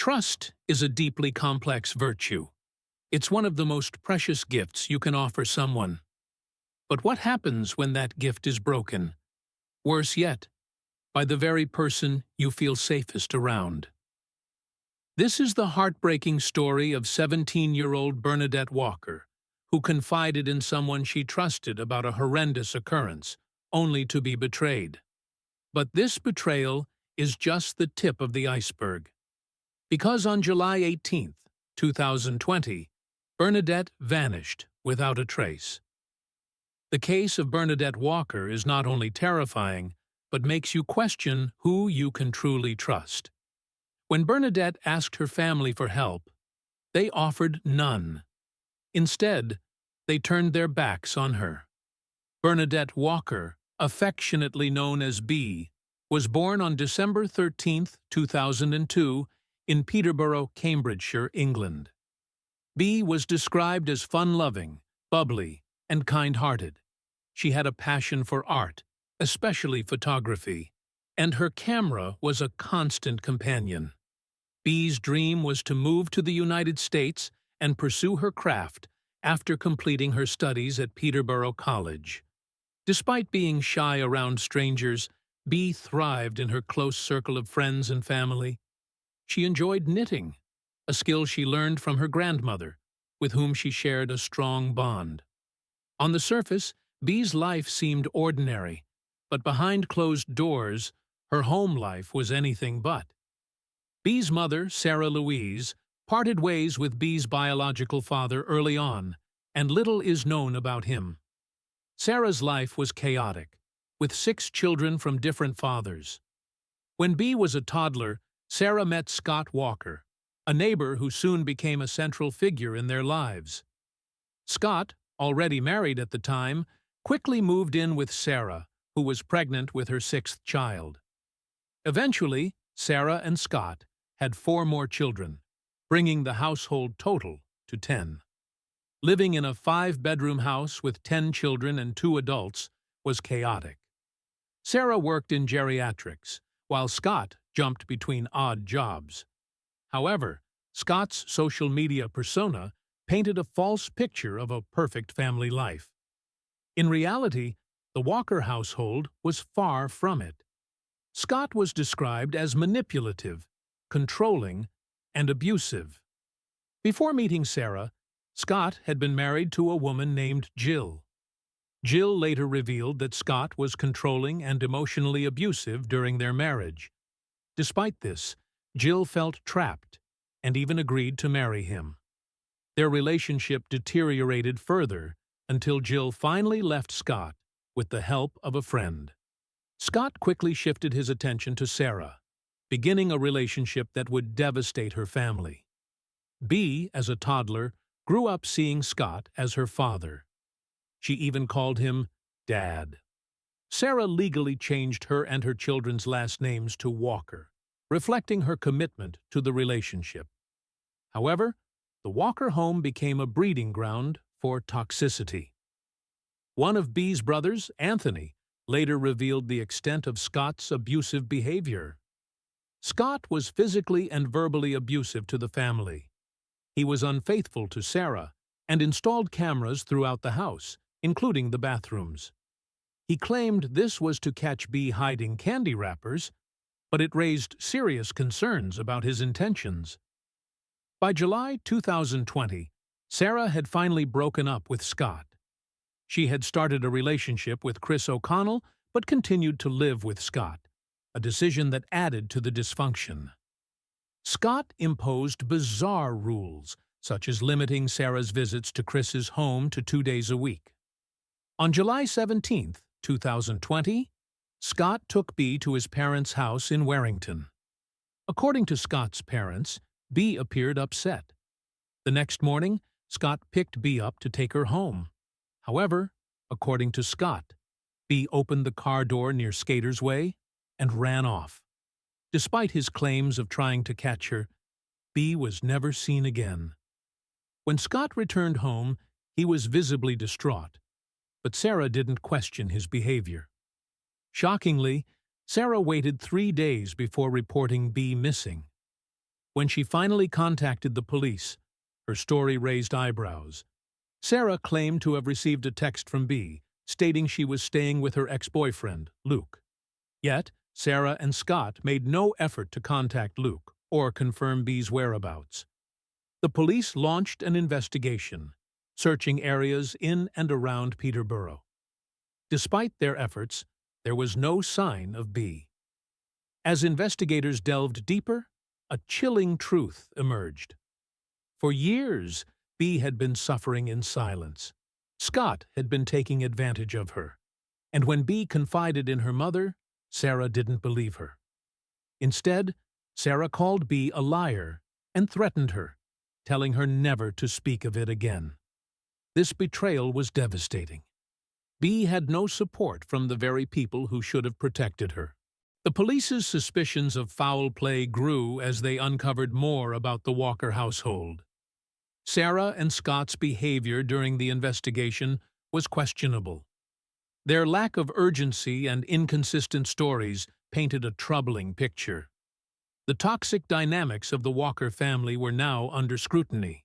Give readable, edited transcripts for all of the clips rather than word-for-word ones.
Trust is a deeply complex virtue. It's one of the most precious gifts you can offer someone. But what happens when that gift is broken? Worse yet, by the very person you feel safest around. This is the heartbreaking story of 17-year-old Bernadette Walker, who confided in someone she trusted about a horrendous occurrence, only to be betrayed. But this betrayal is just the tip of the iceberg. Because on July 18, 2020, Bernadette vanished without a trace. The case of Bernadette Walker is not only terrifying, but makes you question who you can truly trust. When Bernadette asked her family for help, they offered none. Instead, they turned their backs on her. Bernadette Walker, affectionately known as B, was born on December 13, 2002, in Peterborough, Cambridgeshire, England. B was described as fun-loving, bubbly, and kind-hearted. She had a passion for art, especially photography, and her camera was a constant companion. B's dream was to move to the United States and pursue her craft after completing her studies at Peterborough College. Despite being shy around strangers, B thrived in her close circle of friends and family. She enjoyed knitting, a skill she learned from her grandmother, with whom she shared a strong bond. On the surface, B's life seemed ordinary, but behind closed doors, her home life was anything but. B's mother, Sarah Louise, parted ways with B's biological father early on, and little is known about him. Sarah's life was chaotic, with 6 children from different fathers. When B was a toddler, Sarah met Scott Walker, a neighbor who soon became a central figure in their lives. Scott, already married at the time, quickly moved in with Sarah, who was pregnant with her 6th child. Eventually, Sarah and Scott had 4 more children, bringing the household total to 10. Living in a 5-bedroom house with 10 children and 2 adults was chaotic. Sarah worked in geriatrics, while Scott jumped between odd jobs. However, Scott's social media persona painted a false picture of a perfect family life. In reality, the Walker household was far from it. Scott was described as manipulative, controlling, and abusive. Before meeting Sarah, Scott had been married to a woman named Jill. Jill later revealed that Scott was controlling and emotionally abusive during their marriage. Despite this, Jill felt trapped and even agreed to marry him. Their relationship deteriorated further until Jill finally left Scott with the help of a friend. Scott quickly shifted his attention to Sarah, beginning a relationship that would devastate her family. B, as a toddler, grew up seeing Scott as her father. She even called him Dad. Sarah legally changed her and her children's last names to Walker, reflecting her commitment to the relationship. However, the Walker home became a breeding ground for toxicity. One of B's brothers, Anthony, later revealed the extent of Scott's abusive behavior. Scott was physically and verbally abusive to the family. He was unfaithful to Sarah and installed cameras throughout the house, including the bathrooms. He claimed this was to catch B hiding candy wrappers, but it raised serious concerns about his intentions. By July 2020, Sarah had finally broken up with Scott. She had started a relationship with Chris O'Connell but continued to live with Scott, a decision that added to the dysfunction. Scott imposed bizarre rules, such as limiting Sarah's visits to Chris's home to 2 days a week. On July 17, 2020, Scott took B to his parents' house in Warrington. According to Scott's parents, B appeared upset. The next morning, Scott picked B up to take her home. However, according to Scott, B opened the car door near Skaters Way and ran off. Despite his claims of trying to catch her, B was never seen again. When Scott returned home, he was visibly distraught, but Sarah didn't question his behavior. Shockingly, Sarah waited 3 days before reporting B missing. When she finally contacted the police, her story raised eyebrows. Sarah claimed to have received a text from B, stating she was staying with her ex-boyfriend, Luke. Yet, Sarah and Scott made no effort to contact Luke or confirm B's whereabouts. The police launched an investigation, searching areas in and around Peterborough. Despite their efforts, there was no sign of B. As investigators delved deeper, a chilling truth emerged. For years, B had been suffering in silence. Scott had been taking advantage of her. And when B confided in her mother, Sarah didn't believe her. Instead, Sarah called B a liar and threatened her, telling her never to speak of it again. This betrayal was devastating. B had no support from the very people who should have protected her. The police's suspicions of foul play grew as they uncovered more about the Walker household. Sarah and Scott's behavior during the investigation was questionable. Their lack of urgency and inconsistent stories painted a troubling picture. The toxic dynamics of the Walker family were now under scrutiny.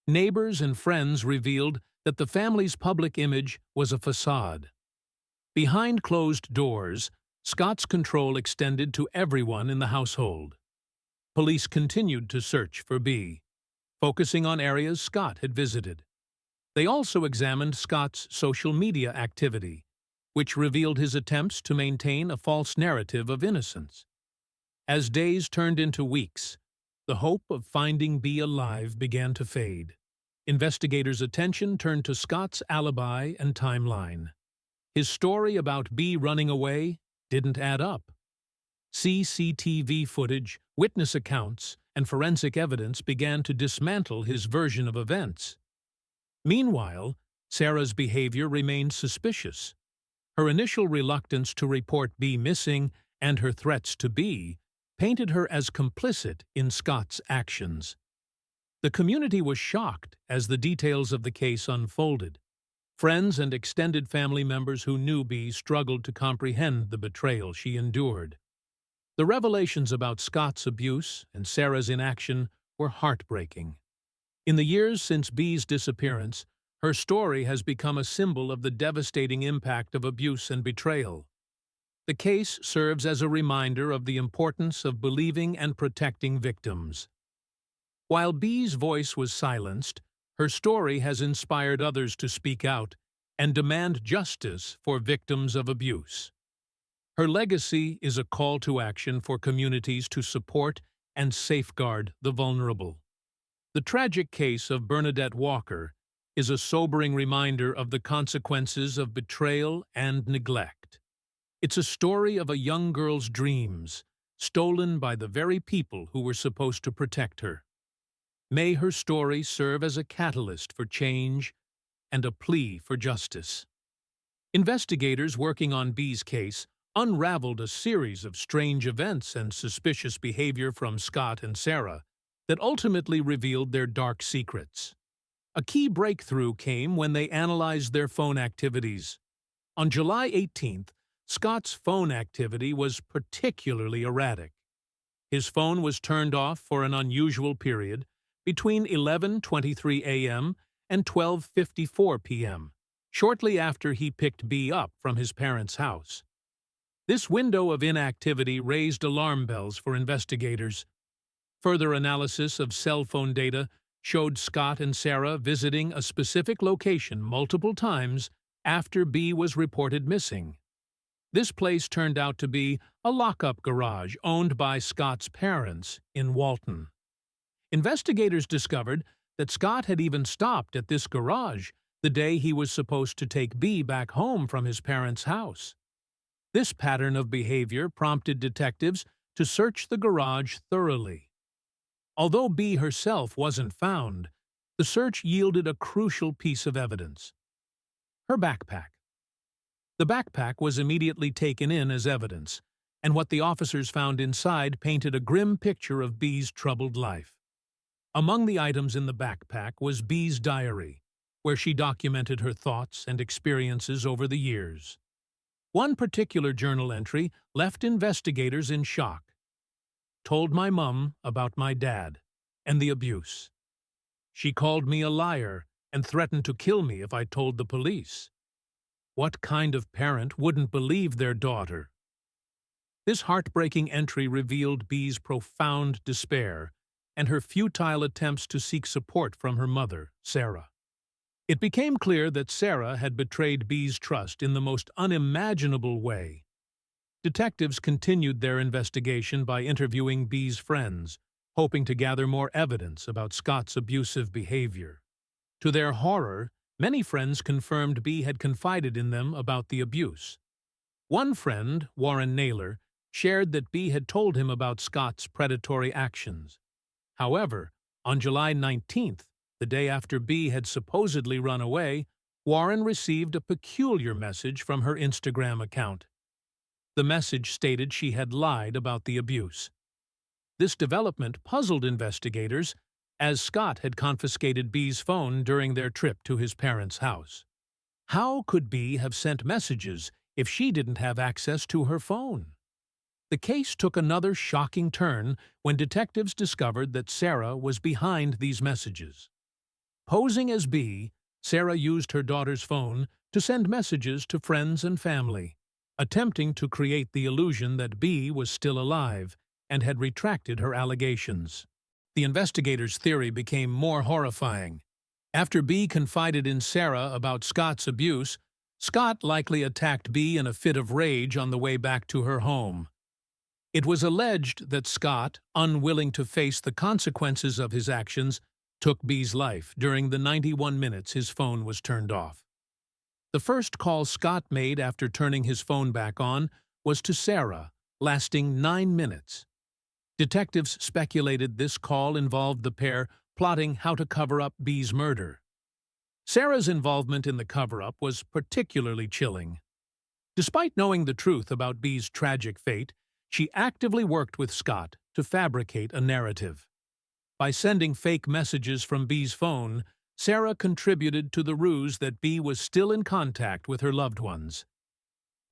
Neighbors and friends revealed that the family's public image was a facade. Behind closed doors, Scott's control extended to everyone in the household. Police continued to search for B, focusing on areas Scott had visited. They also examined Scott's social media activity, which revealed his attempts to maintain a false narrative of innocence. As days turned into weeks, the hope of finding B alive began to fade. Investigators' attention turned to Scott's alibi and timeline. His story about B running away didn't add up. CCTV footage, witness accounts, and forensic evidence began to dismantle his version of events. Meanwhile, Sarah's behavior remained suspicious. Her initial reluctance to report B missing and her threats to B painted her as complicit in Scott's actions. The community was shocked as the details of the case unfolded. Friends and extended family members who knew B struggled to comprehend the betrayal she endured. The revelations about Scott's abuse and Sarah's inaction were heartbreaking. In the years since B's disappearance, her story has become a symbol of the devastating impact of abuse and betrayal. The case serves as a reminder of the importance of believing and protecting victims. While B's voice was silenced, her story has inspired others to speak out and demand justice for victims of abuse. Her legacy is a call to action for communities to support and safeguard the vulnerable. The tragic case of Bernadette Walker is a sobering reminder of the consequences of betrayal and neglect. It's a story of a young girl's dreams, stolen by the very people who were supposed to protect her. May her story serve as a catalyst for change and a plea for justice. Investigators working on B's case unraveled a series of strange events and suspicious behavior from Scott and Sarah that ultimately revealed their dark secrets. A key breakthrough came when they analyzed their phone activities. On July 18th, Scott's phone activity was particularly erratic. His phone was turned off for an unusual period between 11:23 a.m. and 12:54 p.m., shortly after he picked B up from his parents' house. This window of inactivity raised alarm bells for investigators. Further analysis of cell phone data showed Scott and Sarah visiting a specific location multiple times after B was reported missing. This place turned out to be a lock-up garage owned by Scott's parents in Walton. Investigators discovered that Scott had even stopped at this garage the day he was supposed to take B back home from his parents' house. This pattern of behavior prompted detectives to search the garage thoroughly. Although B herself wasn't found, the search yielded a crucial piece of evidence: her backpack. The backpack was immediately taken in as evidence, and what the officers found inside painted a grim picture of B's troubled life. Among the items in the backpack was B's diary, where she documented her thoughts and experiences over the years. One particular journal entry left investigators in shock. told my mum about my dad and the abuse. She called me a liar and threatened to kill me if I told the police. What kind of parent wouldn't believe their daughter? This heartbreaking entry revealed B's profound despair and her futile attempts to seek support from her mother, Sarah. It became clear that Sarah had betrayed B's trust in the most unimaginable way. Detectives continued their investigation by interviewing B's friends, hoping to gather more evidence about Scott's abusive behavior. To their horror, many friends confirmed B had confided in them about the abuse. One friend, Warren Naylor, shared that B had told him about Scott's predatory actions. However, on July 19th, the day after B had supposedly run away, Warren received a peculiar message from her Instagram account. The message stated she had lied about the abuse. This development puzzled investigators, as Scott had confiscated B's phone during their trip to his parents' house. How could B have sent messages if she didn't have access to her phone? The case took another shocking turn when detectives discovered that Sarah was behind these messages. Posing as B, Sarah used her daughter's phone to send messages to friends and family, attempting to create the illusion that B was still alive and had retracted her allegations. The investigators' theory became more horrifying. After B confided in Sarah about Scott's abuse, Scott likely attacked B in a fit of rage on the way back to her home. It was alleged that Scott, unwilling to face the consequences of his actions, took B's life during the 91 minutes his phone was turned off. The first call Scott made after turning his phone back on was to Sarah, lasting 9 minutes. Detectives speculated this call involved the pair plotting how to cover up B's murder. Sarah's involvement in the cover-up was particularly chilling. Despite knowing the truth about B's tragic fate, she actively worked with Scott to fabricate a narrative. By sending fake messages from B's phone, Sarah contributed to the ruse that B was still in contact with her loved ones.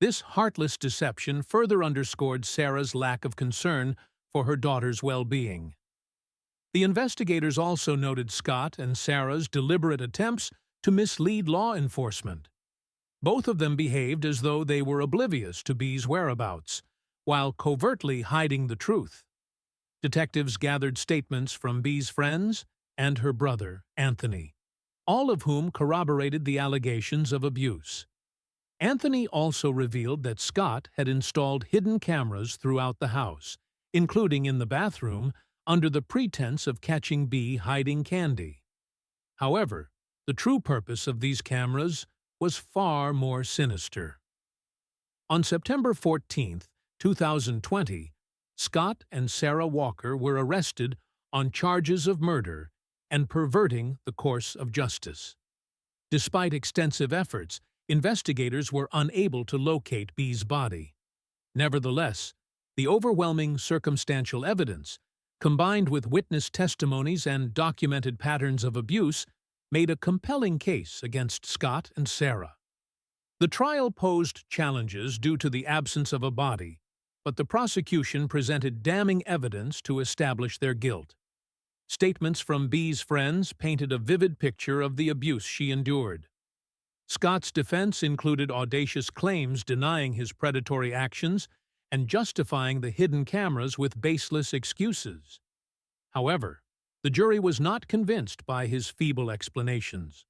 This heartless deception further underscored Sarah's lack of concern for her daughter's well-being. The investigators also noted Scott and Sarah's deliberate attempts to mislead law enforcement. Both of them behaved as though they were oblivious to B's whereabouts, while covertly hiding the truth. Detectives gathered statements from B's friends and her brother, Anthony, all of whom corroborated the allegations of abuse. Anthony also revealed that Scott had installed hidden cameras throughout the house, including in the bathroom, under the pretense of catching B hiding candy. However, the true purpose of these cameras was far more sinister. On September 14, 2020, Scott and Sarah Walker were arrested on charges of murder and perverting the course of justice. Despite extensive efforts, investigators were unable to locate B's body. Nevertheless, the overwhelming circumstantial evidence, combined with witness testimonies and documented patterns of abuse, made a compelling case against Scott and Sarah. The trial posed challenges due to the absence of a body, but the prosecution presented damning evidence to establish their guilt. Statements from B's friends painted a vivid picture of the abuse she endured. Scott's defense included audacious claims denying his predatory actions and justifying the hidden cameras with baseless excuses. However, the jury was not convinced by his feeble explanations.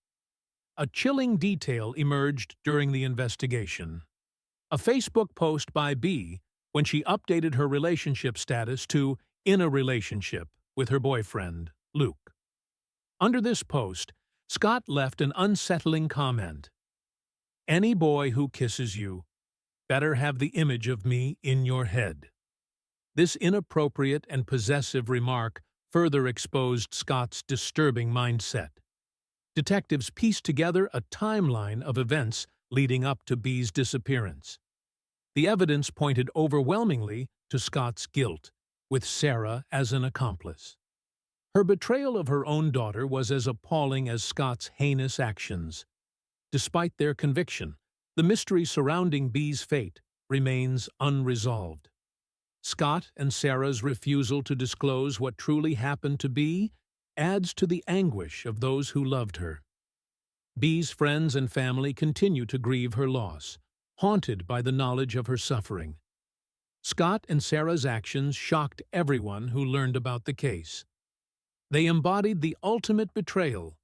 A chilling detail emerged during the investigation. A Facebook post by B when she updated her relationship status to "in a relationship" with her boyfriend, Luke. Under this post, Scott left an unsettling comment. "Any boy who kisses you better have the image of me in your head." This inappropriate and possessive remark further exposed Scott's disturbing mindset. Detectives pieced together a timeline of events leading up to B's disappearance. The evidence pointed overwhelmingly to Scott's guilt, with Sarah as an accomplice. Her betrayal of her own daughter was as appalling as Scott's heinous actions. Despite their conviction, the mystery surrounding B's fate remains unresolved. Scott and Sarah's refusal to disclose what truly happened to Bea adds to the anguish of those who loved her. Bea's friends and family continue to grieve her loss, haunted by the knowledge of her suffering. Scott and Sarah's actions shocked everyone who learned about the case. They embodied the ultimate betrayal,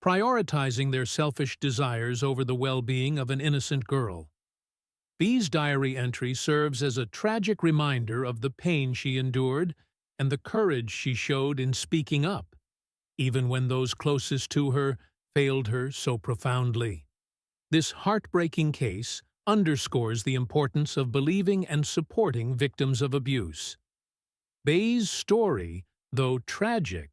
prioritizing their selfish desires over the well-being of an innocent girl. Bea's diary entry serves as a tragic reminder of the pain she endured and the courage she showed in speaking up, even when those closest to her failed her so profoundly. This heartbreaking case underscores the importance of believing and supporting victims of abuse. Bea's story, though tragic,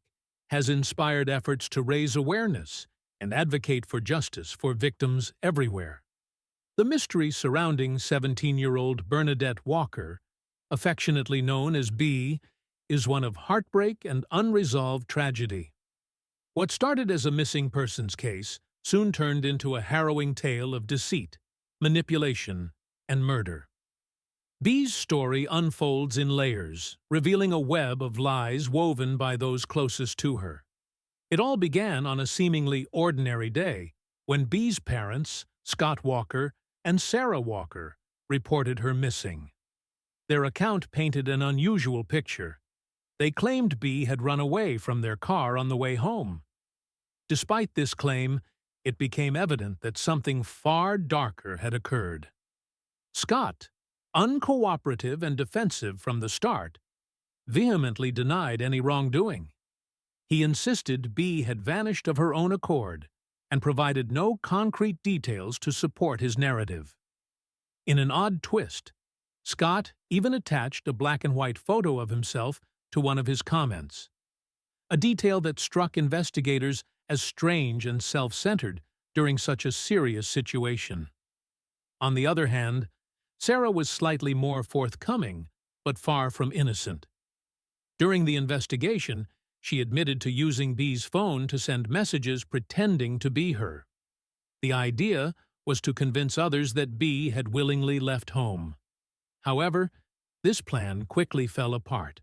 has inspired efforts to raise awareness and advocate for justice for victims everywhere. The mystery surrounding 17-year-old Bernadette Walker, affectionately known as Bea, is one of heartbreak and unresolved tragedy. What started as a missing persons case soon turned into a harrowing tale of deceit, manipulation, and murder. Bea's story unfolds in layers, revealing a web of lies woven by those closest to her. It all began on a seemingly ordinary day, when Bea's parents, Scott Walker and Sarah Walker, reported her missing. Their account painted an unusual picture. They claimed Bea had run away from their car on the way home. Despite this claim, it became evident that something far darker had occurred. Scott, uncooperative and defensive from the start, vehemently denied any wrongdoing. He insisted Bea had vanished of her own accord and provided no concrete details to support his narrative. In an odd twist, Scott even attached a black-and-white photo of himself to one of his comments, a detail that struck investigators as strange and self-centered during such a serious situation. On the other hand, Sarah was slightly more forthcoming, but far from innocent. During the investigation, she admitted to using Bea's phone to send messages pretending to be her. The idea was to convince others that Bea had willingly left home. However, this plan quickly fell apart.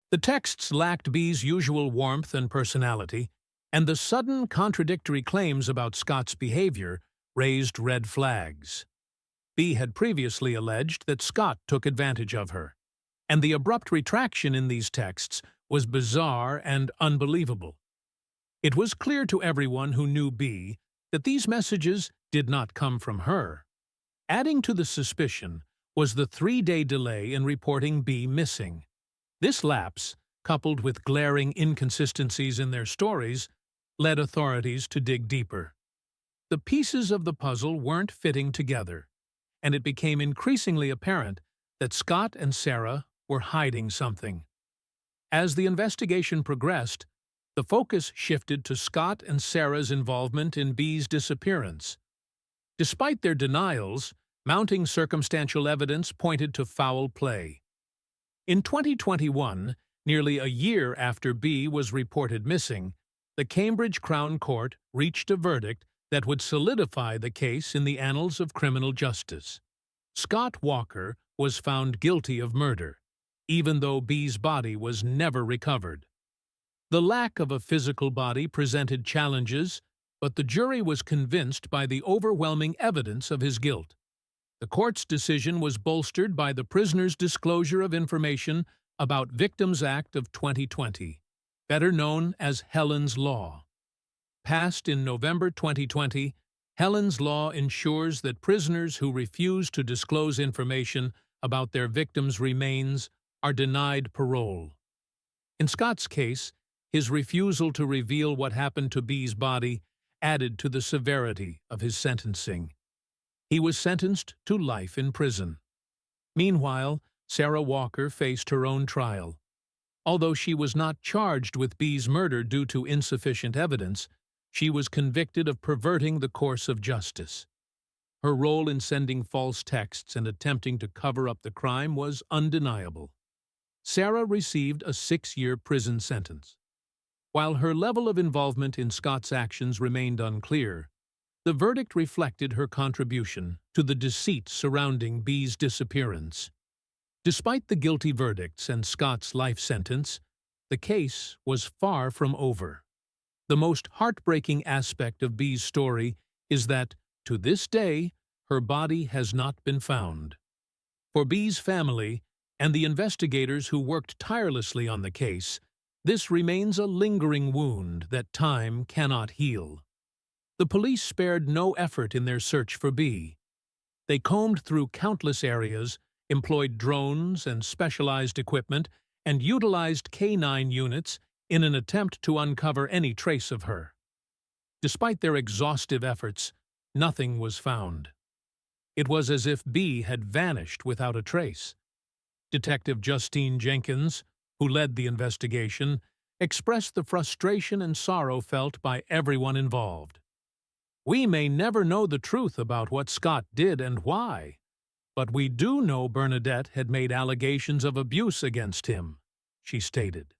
The texts lacked Bea's usual warmth and personality, and the sudden contradictory claims about Scott's behavior raised red flags. Bea had previously alleged that Scott took advantage of her, and the abrupt retraction in these texts was bizarre and unbelievable. It was clear to everyone who knew Bea that these messages did not come from her. Adding to the suspicion was the 3-day delay in reporting Bea missing. This lapse, coupled with glaring inconsistencies in their stories, led authorities to dig deeper. The pieces of the puzzle weren't fitting together, and it became increasingly apparent that Scott and Sarah were hiding something. As the investigation progressed, the focus shifted to Scott and Sarah's involvement in Bea's disappearance. Despite their denials, mounting circumstantial evidence pointed to foul play. In 2021, nearly a year after Bea was reported missing, the Cambridge Crown Court reached a verdict that would solidify the case in the annals of criminal justice. Scott Walker was found guilty of murder, even though Bea's body was never recovered. The lack of a physical body presented challenges, but the jury was convinced by the overwhelming evidence of his guilt. The court's decision was bolstered by the prisoner's disclosure of information about Victims Act of 2020, better known as Helen's Law. Passed in November 2020, Helen's Law ensures that prisoners who refuse to disclose information about their victims' remains are denied parole. In Scott's case, his refusal to reveal what happened to Bea's body added to the severity of his sentencing. He was sentenced to life in prison. Meanwhile, Sarah Walker faced her own trial. Although she was not charged with Bea's murder due to insufficient evidence, she was convicted of perverting the course of justice. Her role in sending false texts and attempting to cover up the crime was undeniable. Sarah received a 6-year prison sentence. While her level of involvement in Scott's actions remained unclear, the verdict reflected her contribution to the deceit surrounding Bea's disappearance. Despite the guilty verdicts and Scott's life sentence, the case was far from over. The most heartbreaking aspect of Bee's story is that, to this day, her body has not been found. For Bee's family and the investigators who worked tirelessly on the case, this remains a lingering wound that time cannot heal. The police spared no effort in their search for Bee. They combed through countless areas, employed drones and specialized equipment, and utilized canine units in an attempt to uncover any trace of her. Despite their exhaustive efforts, nothing was found. It was as if Bee had vanished without a trace. Detective Justine Jenkins, who led the investigation, expressed the frustration and sorrow felt by everyone involved. "We may never know the truth about what Scott did and why, but we do know Bernadette had made allegations of abuse against him," she stated.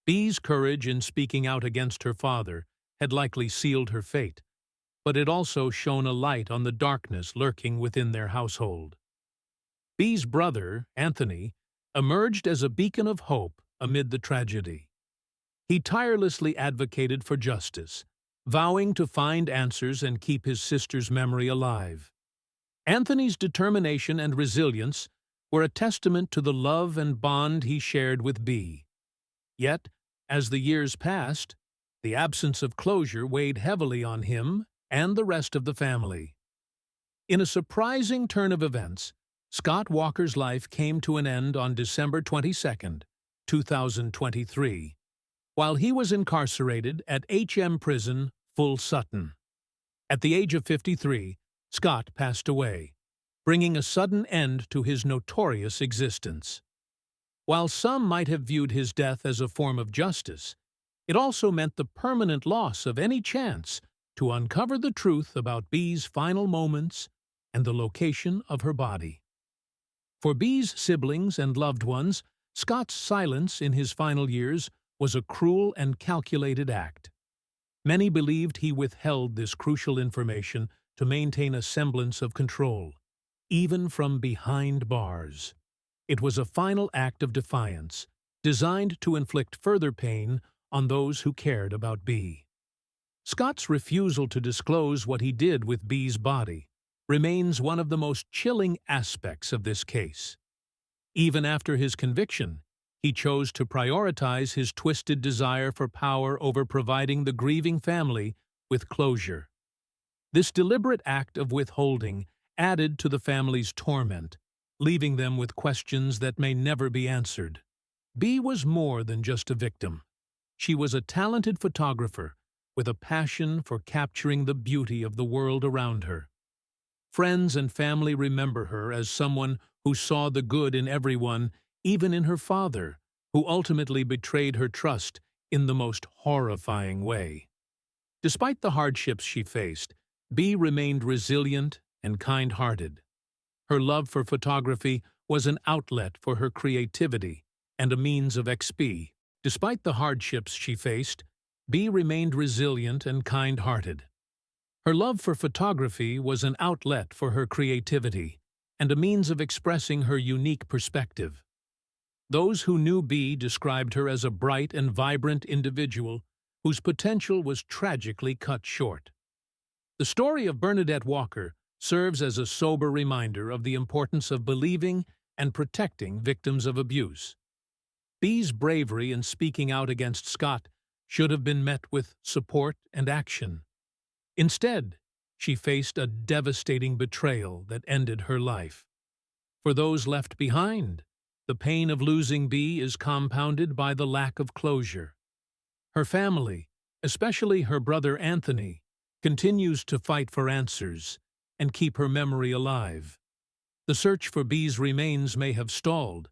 Bee's courage in speaking out against her father had likely sealed her fate, but it also shone a light on the darkness lurking within their household. Bee's brother, Anthony, emerged as a beacon of hope amid the tragedy. He tirelessly advocated for justice, vowing to find answers and keep his sister's memory alive. Anthony's determination and resilience were a testament to the love and bond he shared with Bee. Yet, as the years passed, the absence of closure weighed heavily on him and the rest of the family. In a surprising turn of events, Scott Walker's life came to an end on December 22, 2023, while he was incarcerated at HM Prison, Full Sutton. At the age of 53, Scott passed away, bringing a sudden end to his notorious existence. While some might have viewed his death as a form of justice, it also meant the permanent loss of any chance to uncover the truth about Bee's final moments and the location of her body. For Bee's siblings and loved ones, Scott's silence in his final years was a cruel and calculated act. Many believed he withheld this crucial information to maintain a semblance of control, even from behind bars. It was a final act of defiance, designed to inflict further pain on those who cared about Bee. Scott's refusal to disclose what he did with Bee's body remains one of the most chilling aspects of this case. Even after his conviction, he chose to prioritize his twisted desire for power over providing the grieving family with closure. This deliberate act of withholding added to the family's torment, leaving them with questions that may never be answered. Bee was more than just a victim. She was a talented photographer with a passion for capturing the beauty of the world around her. Friends and family remember her as someone who saw the good in everyone, even in her father, who ultimately betrayed her trust in the most horrifying way. Despite the hardships she faced, Bee remained resilient and kind-hearted. Her love for photography was an outlet for her creativity and a means of XP. Despite the hardships she faced, Bee remained resilient and kind-hearted. Her love for photography was an outlet for her creativity and a means of expressing her unique perspective. Those who knew Bee described her as a bright and vibrant individual whose potential was tragically cut short. The story of Bernadette Walker serves as a sober reminder of the importance of believing and protecting victims of abuse. Bee's bravery in speaking out against Scott should have been met with support and action. Instead, she faced a devastating betrayal that ended her life. For those left behind, the pain of losing Bee is compounded by the lack of closure. Her family, especially her brother Anthony, continues to fight for answers and keep her memory alive. The search for Bee's remains may have stalled,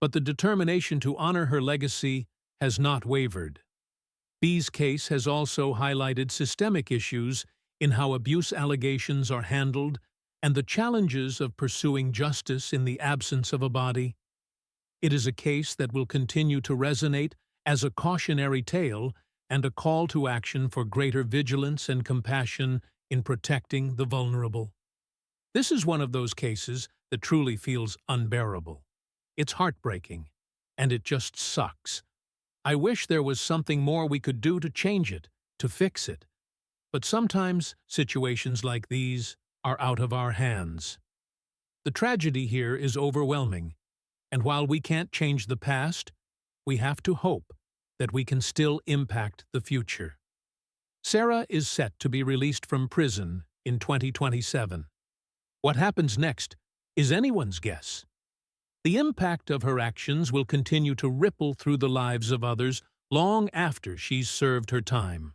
but the determination to honor her legacy has not wavered. Bee's case has also highlighted systemic issues in how abuse allegations are handled and the challenges of pursuing justice in the absence of a body. It is a case that will continue to resonate as a cautionary tale and a call to action for greater vigilance and compassion in protecting the vulnerable. This is one of those cases that truly feels unbearable. It's heartbreaking, and it just sucks. I wish there was something more we could do to change it, to fix it. But sometimes situations like these are out of our hands. The tragedy here is overwhelming, and while we can't change the past, we have to hope that we can still impact the future. Sarah is set to be released from prison in 2027. What happens next is anyone's guess. The impact of her actions will continue to ripple through the lives of others long after she's served her time.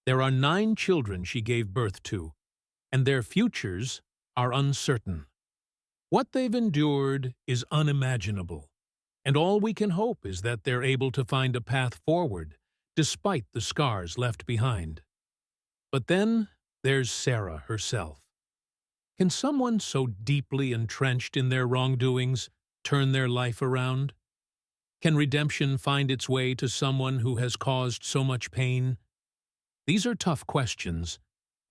There are 9 children she gave birth to, and their futures are uncertain. What they've endured is unimaginable, and all we can hope is that they're able to find a path forward despite the scars left behind. But then there's Sarah herself. Can someone so deeply entrenched in their wrongdoings turn their life around? Can redemption find its way to someone who has caused so much pain? These are tough questions,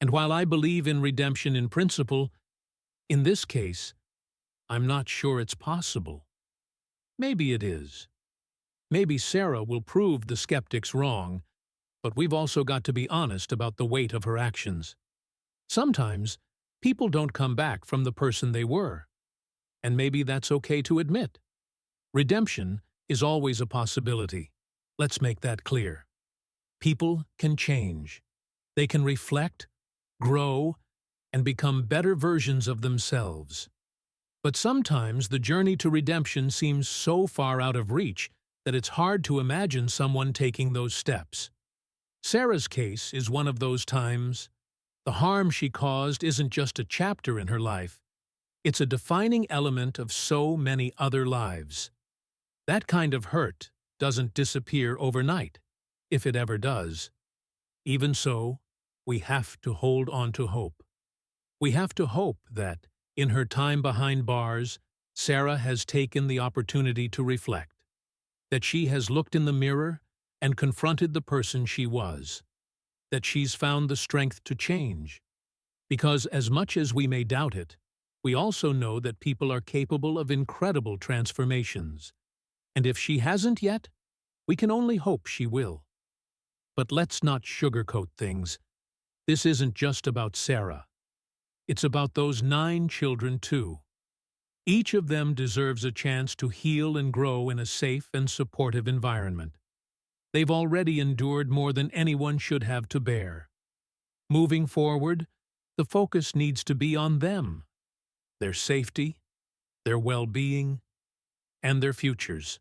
and while I believe in redemption in principle, in this case, I'm not sure it's possible. Maybe it is. Maybe Sarah will prove the skeptics wrong, but we've also got to be honest about the weight of her actions. Sometimes, people don't come back from the person they were, and maybe that's okay to admit. Redemption is always a possibility. Let's make that clear. People can change. They can reflect, grow, and become better versions of themselves. But sometimes the journey to redemption seems so far out of reach that it's hard to imagine someone taking those steps. Sarah's case is one of those times. The harm she caused isn't just a chapter in her life. It's a defining element of so many other lives. That kind of hurt doesn't disappear overnight, if it ever does. Even so, we have to hold on to hope. We have to hope that, in her time behind bars, Sarah has taken the opportunity to reflect, that she has looked in the mirror and confronted the person she was, that she's found the strength to change. Because as much as we may doubt it, we also know that people are capable of incredible transformations. And if she hasn't yet, we can only hope she will. But let's not sugarcoat things. This isn't just about Sarah. It's about those 9 children, too. Each of them deserves a chance to heal and grow in a safe and supportive environment. They've already endured more than anyone should have to bear. Moving forward, the focus needs to be on them, their safety, their well-being, and their futures.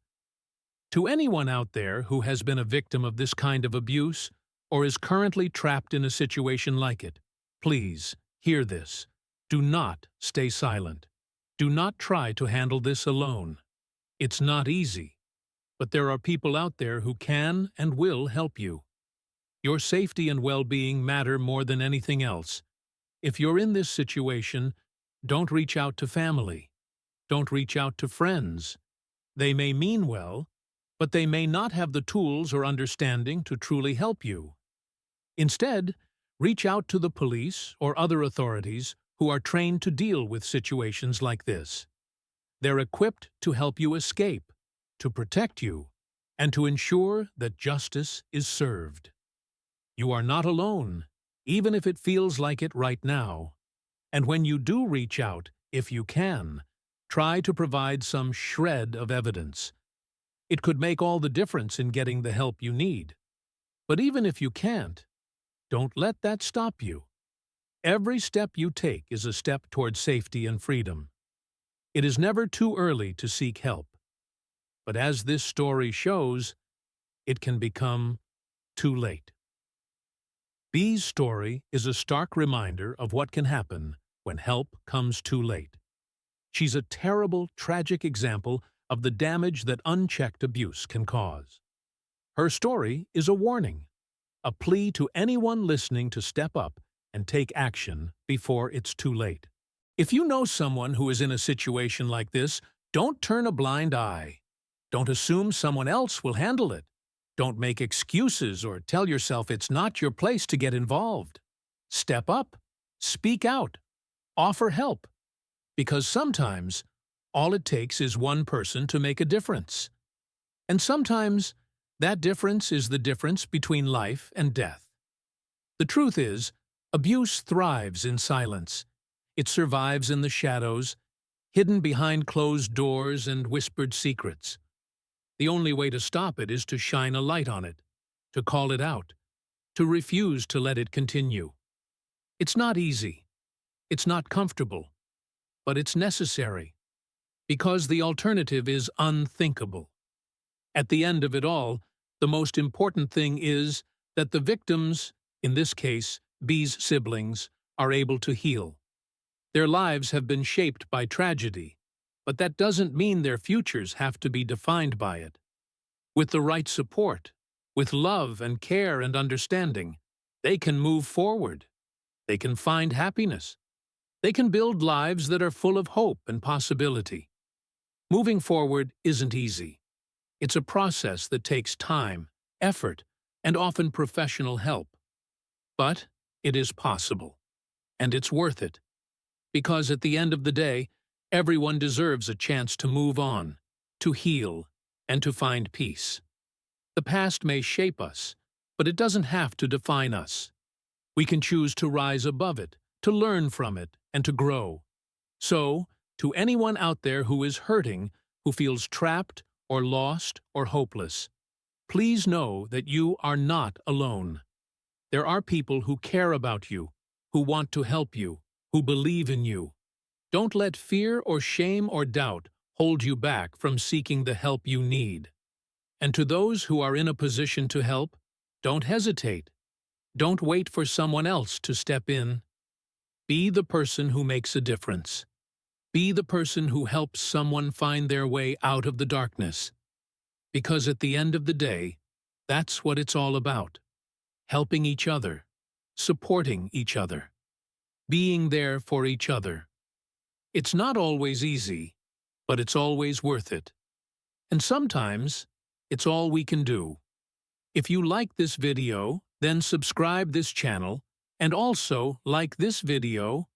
To anyone out there who has been a victim of this kind of abuse or is currently trapped in a situation like it, please, hear this. Do not stay silent. Do not try to handle this alone. It's not easy, but there are people out there who can and will help you. Your safety and well-being matter more than anything else. If you're in this situation, don't reach out to family. Don't reach out to friends. They may mean well, but they may not have the tools or understanding to truly help you. Instead, reach out to the police or other authorities who are trained to deal with situations like this. They're equipped to help you escape, to protect you, and to ensure that justice is served. You are not alone, even if it feels like it right now. And when you do reach out, if you can, try to provide some shred of evidence. It could make all the difference in getting the help you need. But even if you can't, don't let that stop you. Every step you take is a step toward safety and freedom. It is never too early to seek help. But as this story shows, it can become too late. Bee's story is a stark reminder of what can happen when help comes too late. She's a terrible, tragic example of the damage that unchecked abuse can cause. Her story is a warning, a plea to anyone listening to step up and take action before it's too late. If you know someone who is in a situation like this, don't turn a blind eye. Don't assume someone else will handle it. Don't make excuses or tell yourself it's not your place to get involved. Step up, speak out, offer help. Because sometimes All it takes is one person to make a difference. And sometimes, that difference is the difference between life and death. The truth is, abuse thrives in silence. It survives in the shadows, hidden behind closed doors and whispered secrets. The only way to stop it is to shine a light on it, to call it out, to refuse to let it continue. It's not easy. It's not comfortable. But it's necessary. Because the alternative is unthinkable. At the end of it all, the most important thing is that the victims, in this case, B's siblings, are able to heal. Their lives have been shaped by tragedy, but that doesn't mean their futures have to be defined by it. With the right support, with love and care and understanding, they can move forward. They can find happiness. They can build lives that are full of hope and possibility. Moving forward isn't easy. It's a process that takes time, effort, and often professional help. But it is possible. And it's worth it. Because at the end of the day, everyone deserves a chance to move on, to heal, and to find peace. The past may shape us, but it doesn't have to define us. We can choose to rise above it, to learn from it, and to grow. So, to anyone out there who is hurting, who feels trapped or lost or hopeless, please know that you are not alone. There are people who care about you, who want to help you, who believe in you. Don't let fear or shame or doubt hold you back from seeking the help you need. And to those who are in a position to help, don't hesitate. Don't wait for someone else to step in. Be the person who makes a difference. Be the person who helps someone find their way out of the darkness. Because at the end of the day, that's what it's all about. Helping each other, supporting each other, being there for each other. It's not always easy, but it's always worth it. And sometimes, it's all we can do. If you like this video, then subscribe this channel, and also like this video